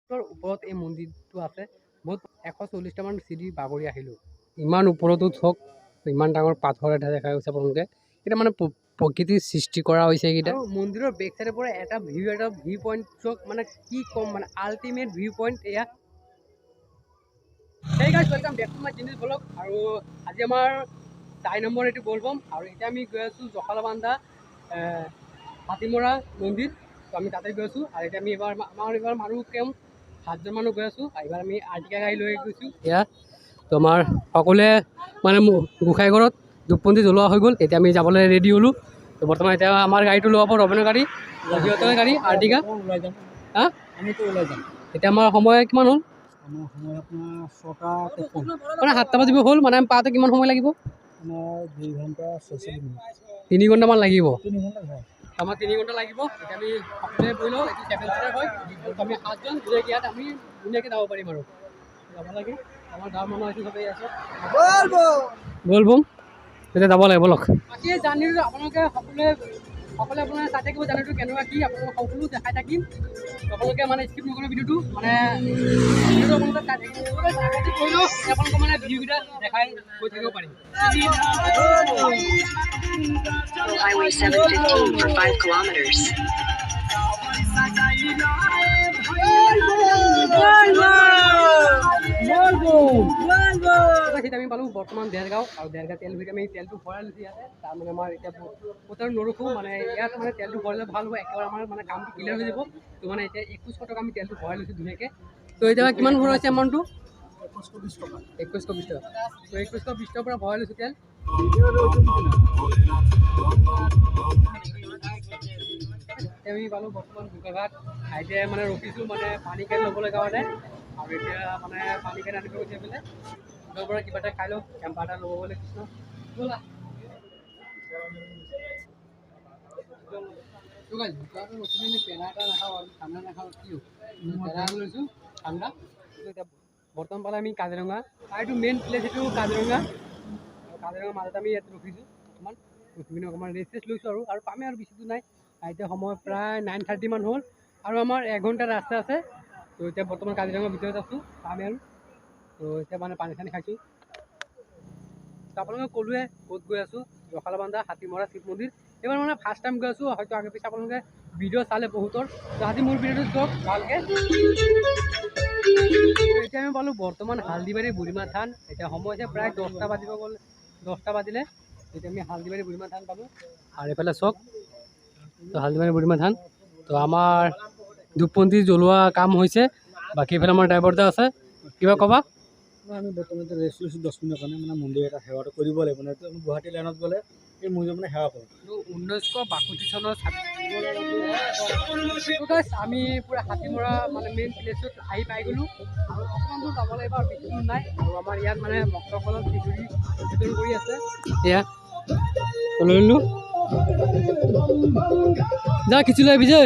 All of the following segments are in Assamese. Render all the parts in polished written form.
ওপৰত এই মন্দিৰটো আছে। বহুত 140টামান চিৰি বাগৰি আহিলোঁ। ইমান ওপৰতো থক ইমান ডাঙৰ পাথৰ এটা দেখা গৈছে আপোনালোকে। এটা মানে প্ৰকৃতিৰ সৃষ্টি কৰা হৈছে এইকেইটা। মন্দিৰৰ বেক চাইডৰ পৰা এটা ভিউ পইণ্ট চক মানে কি ক'ম মানে আল্টিমেট ভিউ পইণ্ট এয়া। সেই guys welcome back to my channel blog. আৰু আজি আমাৰ 4 নম্বৰ এইটো বলবম আৰু এতিয়া আমি গৈ আছোঁ জখলাবন্ধা হাতীমৰা মন্দিৰ। তো আমি তাতে গৈ আছোঁ আৰু এতিয়া আমি এইবাৰ মানুহ কম 7জন মানুহ গৈ আছোঁ। এইবাৰ আমি আৰ্টিকা গাড়ী লৈ গৈছোঁ। এয়া তো আমাৰ সকলোৱে মানে গোসাঁইঘৰত ধূপবন্তি জ্বলোৱা হৈ গ'ল। এতিয়া আমি যাবলৈ ৰেডি হ'লোঁ। তো বৰ্তমান এতিয়া আমাৰ গাড়ীটো লোৱা হ'ব ৰবেনৰ গাড়ী, সিহঁতৰ গাড়ী আৰ্টিকা। ওলাই যাম আমিতো ওলাই যাম। এতিয়া আমাৰ সময় কিমান হ'ল? আমাৰ সময় আপোনাৰ 6টা মানে 7টা বাজিব হ'ল। মানে আমি পাওঁতে কিমান সময় লাগিব? আমাৰ 2 ঘণ্টা 46 মিনিট। 3 ঘণ্টামান লাগিব। 3 ঘণ্টা হয়। আমাৰ 3 ঘণ্টা লাগিব। এতিয়া আমি সকলোৱে বহি লওঁ। এইটো 7 চিটাৰ হয়। আমি 7জন ধুনীয়াকৈ ইয়াত আমি ধুনীয়াকৈ যাব পাৰিম আৰু যাব লাগে। আমাৰ গাঁৱৰ মানুহ আহিছে চবেই আছে। বলবম তেতিয়া যাব লাগিব লওক। বাকী জাৰ্ণিটো আপোনালোকে সকলোৱে আপোনাৰ চাই থাকিব। জাৰ্ণিটো কেনেকুৱা কি আপোনালোকে সকলো দেখাই থাকিম। আপোনালোকে মানে স্কিপ নকৰিব ভিডিঅ'টো। মানে আপোনালোকে চাই থাকিব আপোনালোকে মানে ভিডিঅ'কেইটা দেখাই গৈ থাকিব পাৰিম। Highway 715 for 5 kilometers. আমি পালোঁ বৰ্তমান দেৰগাঁও আৰু দেৰগাঁও তেল ভিতৰত আমি তেলটো ভৰাই লৈছোঁ ইয়াতে। তাৰমানে আমাৰ এতিয়া কোথাও নৰখোঁ। মানে ইয়াত মানে তেলটো ভৰালে ভাল হ'ব। একেবাৰে আমাৰ মানে কামটো ক্লিয়াৰ হৈ যাব। তো মানে এতিয়া 2100 টকা আমি তেলটো ভৰাই লৈছোঁ ধুনীয়াকৈ। তো এতিয়া কিমান খৰচ হৈছে এমাউণ্টটো? 2120 টকা। 2120 টকা। তো 2120 টকাৰ পৰা ভৰাই লৈছোঁ তেল। আমি পালোঁ বৰ্তমান বোকাঘাট এতিয়া মানে ৰখিছোঁ মানে পানী কেন ল'বলৈ কাৰণে। আৰু এতিয়া মানে পানী কেন আনিব গৈছে বোলে। তাৰ পৰা কিবা এটা খাই লওঁ, কেম্পা এটা ল'ব বোলে কৃষ্ণ ব'লা। পেৰা এটা নাখাওঁ আৰু ঠাণ্ডা নাখাওঁ কি পেৰা লৈছোঁ ঠাণ্ডা। এতিয়া বৰ্তমান পালে আমি কাজিৰঙা আৰু এইটো মেইন প্লেচ এইটো কাজিৰঙা। কাজিৰঙাৰ মাজত আমি ইয়াত ৰখিছোঁ অকণমান ৰখি অকণমান ৰেষ্ট লৈছোঁ আৰু পামেই আৰু বেছি দূৰ নাই। এতিয়া সময় প্ৰায় 9:30 মান হ'ল আৰু আমাৰ 1 ঘণ্টা ৰাস্তা আছে। তো এতিয়া বৰ্তমান কাজিৰঙাৰ ভিতৰত আছোঁ পামেই আৰু। তো এতিয়া মানে পানী চানী খাইছোঁ। তো আপোনালোকে ক'লোৱে ক'ত গৈ আছোঁ, জখলাবন্ধা হাতীমৰা শিৱ মন্দিৰ। এইবাৰ মানে ফাৰ্ষ্ট টাইম গৈ আছোঁ। হয়তো আগে পিছে আপোনালোকে ভিডিঅ' চালে বহুতৰ। তো আজি মোৰ ভিডিঅ'টো চাওক ভালকৈ। এতিয়া আমি পালোঁ বৰ্তমান হালদিবাৰী বুঢ়ীমা থান। এতিয়া সময় হৈছে প্ৰায় 10টা বাজিব গ'ল। 10টা বাজিলে এতিয়া আমি হালদিবাৰী বুঢ়ীমা থান পালোঁ। আৰু এইফালে চাওক তো হালদিবাৰী বুঢ়ীমা থান। তো আমাৰ ধূপবন্তি জ্বলোৱা কাম হৈছে। বাকী এইফালে আমাৰ ড্ৰাইভাৰটা আছে। কিবা ক'বা? আমি বৰ্তমান ৰেষ্ট লৈছোঁ 10 মিনিটৰ কাৰণে। মানে মন্দিৰ এটা সেৱাটো কৰিব লাগিব। মানে আমি গুৱাহাটী লাইনত গ'লে এই মন্দিৰ মানে সেৱা কৰোঁ। 1962 চনৰ আমি পূৰা হাতীমৰা মানে মেইন প্লেচত আহি পাই গ'লোঁ। আৰু অকণমান দূৰ যাব লাগিব আৰু বেছি দূৰ নাই। আৰু আমাৰ ইয়াত মানে ভক্তসকলক খিচিৰি বিতৰণ কৰি আছে। এয়া লৈ ল'লোঁ যা খিচিৰি লৈ আহিবি যে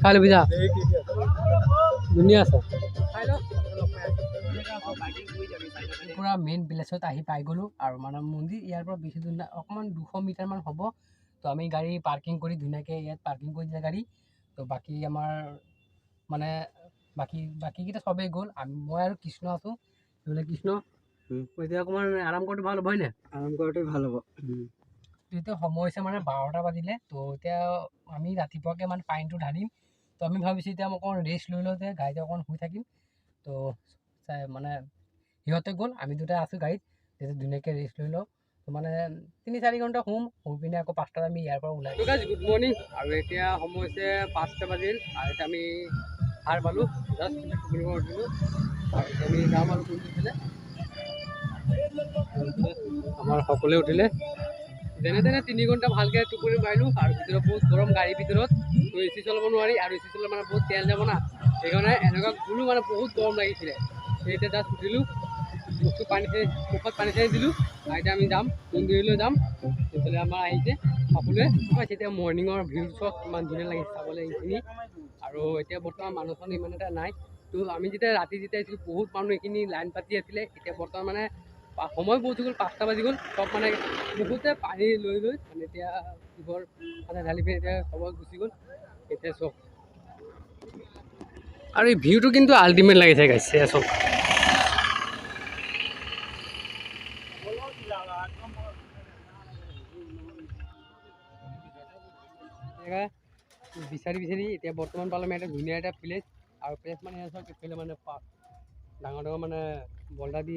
খাই ল'বি যা ধুনীয়া আছে খাই ল। পূৰা মেইন প্লেচত আহি পাই গ'লোঁ আৰু মানে মন্দিৰ ইয়াৰ পৰা বেছি দূৰ নাই, অকণমান 200 মিটাৰমান হ'ব। তো আমি গাড়ী পাৰ্কিং কৰি ধুনীয়াকৈ ইয়াত পাৰ্কিং কৰি দিলে গাড়ী। তো বাকী আমাৰ মানে বাকীকেইটা চবেই গ'ল। মই আৰু কৃষ্ণ আছোঁ। বোলে কৃষ্ণ এতিয়া অকণমান আৰাম কৰাটো ভাল হ'ব হয়নে? আৰাম কৰাটোৱে ভাল হ'ব। এতিয়া সময় হৈছে মানে 12টা বাজিলে। তো এতিয়া আমি ৰাতিপুৱাকৈ মানে পানীটো ঢালিম। তো আমি ভাবিছোঁ এতিয়া মই অকণমান ৰেষ্ট লৈ লওঁ যে গাড়ীতে অকণমান শুই থাকিম। তো মানে সিহঁতে গ'ল, আমি দুটা আছোঁ গাড়ীত। তেতিয়া ধুনীয়াকৈ ৰেষ্ট লৈ লওঁ। তো মানে 3-4 ঘণ্টা শুই পিনে আকৌ 5টাত আমি ইয়াৰ পৰা ওলাই। Good morning. আৰু এতিয়া সময় হৈছে 5টা বাজিল আৰু এতিয়া আমি সাৰ পালোঁ জাষ্ট ফুৰিব উঠিলোঁ। আৰু এতিয়া আমি যাম আৰু কোনফালে আমাৰ সকলোৱে উঠিলে যেনে তেনে 3 ঘণ্টা ভালকৈ টোপনি মাৰিলোঁ। আৰু ভিতৰত বহুত গৰম গাড়ীৰ ভিতৰত। তো এ চি চলাব নোৱাৰি আৰু এ চি চলালে মানে বহুত তেল যাব না, সেইকাৰণে এনেকুৱা গ'লোঁ মানে বহুত গৰম লাগিছিলে। এতিয়া জাষ্ট উঠিলোঁ, মুখত পানী চানী দিলোঁ। আৰু এতিয়া আমি যাম মন্দিৰলৈ যাম। সেইফালে আমাৰ আহিছে সকলোৱে। এতিয়া মৰ্ণিঙৰ ভিউ চাওক ইমান ধুনীয়া লাগিছে চাবলৈ এইখিনি। আৰু এতিয়া বৰ্তমান মানুহ চানুহ ইমান এটা নাই। তো আমি যেতিয়া ৰাতি আহিছিলোঁ বহুত মানুহ এইখিনি লাইন পাতি আছিলে। এতিয়া বৰ্তমান মানে সময় বহুত হৈ গ'ল, 5টা বাজি গ'ল। চব মানে বহুতে পানী লৈ মানে এতিয়া কিহৰ মানে ঢালি পিনে এতিয়া সময় গুচি গ'ল। এতিয়া চব আৰু এই ভিউটো কিন্তু আল্টিমেট লাগিছে গাইছ এয়া চাওক বিচাৰি বিচাৰি এতিয়া বৰ্তমান পালে এটা ধুনীয়া এটা প্লেচ আৰু প্লেচ মানে এয়া চাওক এইফালে মানে পাৰ্ক ডাঙৰ ডাঙৰ মানে বল্ডা দি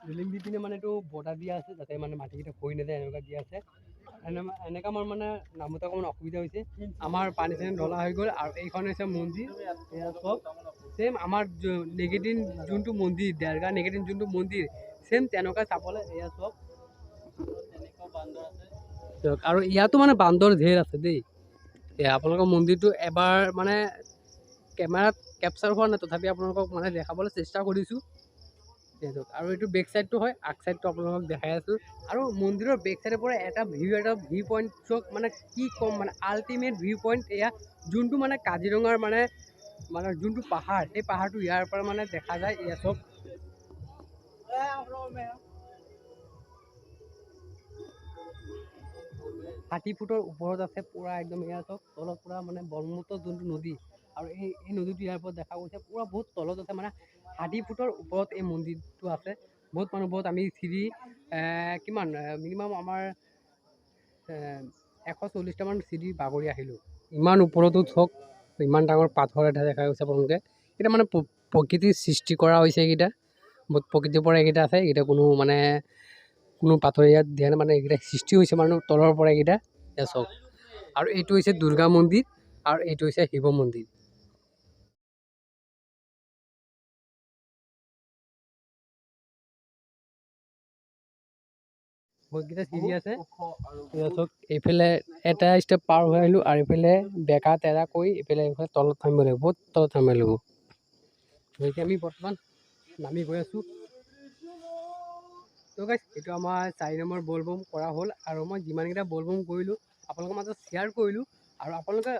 ৰিলিং দি পিনে মানে এইটো বৰ্ডাৰ দিয়া আছে যাতে মানে মাটিকেইটা ভৰি নাযায় এনেকুৱা দিয়া আছে এনেকুৱা আমাৰ মানে নামোতে অকণমান অসুবিধা হৈছে আমাৰ পানী চানী ঢলা হৈ গ'ল আৰু এইখন হৈছে মন্দিৰ এয়া চব ছেম আমাৰ নিগেটিভ যোনটো মন্দিৰ দেৰগাঁও নিগেটিভ যোনটো মন্দিৰ ছেম তেনেকুৱা চাবলৈ এয়া চব আৰু ইয়াতো মানে বান্দৰ ঢেৰ আছে দেই আপোনালোকৰ মন্দিৰটো এবাৰ মানে কেমেৰাত কেপচাৰ হোৱা নাই তথাপি আপোনালোকক মানে দেখাবলৈ চেষ্টা কৰিছোঁ আৰু এইটো বেক চাইডটো হয় আগ চাইডটো আপোনালোকক দেখাই আছোঁ আৰু মন্দিৰৰ বেক চাইডৰ পৰা এটা ভিউ পইণ্ট চক মানে কি ক'ম মানে আল্টিমেট ভিউ পইণ্ট এয়া যোনটো মানে কাজিৰঙাৰ মানে যোনটো পাহাৰ সেই পাহাৰটো ইয়াৰ পৰা মানে দেখা যায় এয়া চব 60 ফুটৰ ওপৰত আছে পুৰা একদম এয়া চব তলত পুৰা মানে ব্ৰহ্মপুত্ৰ যোনটো নদী আৰু এই নদীটো ইয়াৰ পৰা দেখা গৈছে পুৰা বহুত তলত আছে মানে 60 ফুটৰ ওপৰত এই মন্দিৰটো আছে বহুত মানুহ বহুত আমি চিৰি কিমান মিনিমাম আমাৰ 140টামান চিৰি বাগৰি আহিলোঁ ইমান ওপৰতো থক ইমান ডাঙৰ পাথৰ এটা দেখা গৈছে আপোনালোকে এতিয়া মানে প্ৰকৃতিৰ সৃষ্টি কৰা হৈছে এইকেইটা বহুত প্ৰকৃতিৰ পৰা এইকেইটা আছে এইকেইটা কোনো পাথৰ ইয়াত দিয়া নাই মানে এইকেইটা সৃষ্টি হৈছে মানুহ তলৰ পৰা এইকেইটা এয়া চাওক আৰু এইটো হৈছে দুৰ্গা মন্দিৰ আৰু এইটো হৈছে শিৱ মন্দিৰ বহুতকেইটা চিৰি আছে এইফালে এটা ষ্টেপ পাৰ হৈ আহিলোঁ আৰু এইফালে বেকা তেৰা কৰি এইফালে তলত থামিব লাগিব বহুত তলত থামিব লাগিব গতিকে আমি বৰ্তমান নামি গৈ আছোঁ ত' গাইছ এইটো আমাৰ 4 নম্বৰ বলবম কৰা হ'ল আৰু মই যিমানকেইটা বলবম কৰিলোঁ আপোনালোকৰ মাজত শ্বেয়াৰ কৰিলোঁ আৰু আপোনালোকে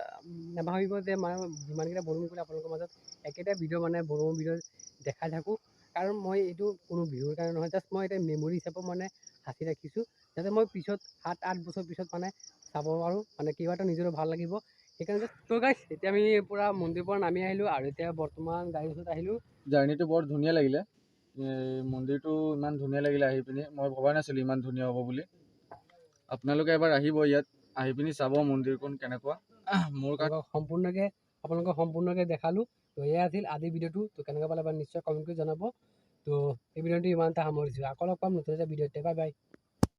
নাভাবিব যে মই যিমানকেইটা বলবম কৰিলোঁ আপোনালোকৰ মাজত একেটা ভিডিঅ' মানে বলবম ভিডিঅ' দেখাই থাকোঁ কাৰণ মই এইটো কোনো ভিডিঅ'ৰ কাৰণে নহয় জাষ্ট মই এটা মেমৰি হিচাপে মানে সাঁচি ৰাখিছোঁ যাতে মই পিছত 7-8 বছৰ পিছত মানে চাব পাৰোঁ মানে কিবা এটা নিজৰো ভাল লাগিব সেইকাৰণে ত' গাইছ এতিয়া আমি পূৰা মন্দিৰৰ পৰা নামি আহিলোঁ আৰু এতিয়া বৰ্তমান গাড়ীৰ ওচৰত আহিলোঁ জাৰ্ণিটো বৰ ধুনীয়া লাগিলে মন্দিৰটো ইমান ধুনীয়া লাগিলে আহি পিনি মই ভবা নাছিলোঁ ইমান ধুনীয়া হ'ব বুলি আপোনালোকে এবাৰ আহিব ইয়াত আহি পিনি চাব মন্দিৰখন কেনেকুৱা মোৰ আপোনালোকক সম্পূৰ্ণকৈ দেখালোঁ তো এয়া আছিল আজিৰ ভিডিঅ'টো তো কেনেকুৱা পালে নিশ্চয় কমেণ্ট কৰি জনাব তো এই ভিডিঅ'টো ইমানটা সামৰিছোঁ আকৌ লগ পাম নতুন এটা ভিডিঅ'তে বাই বাই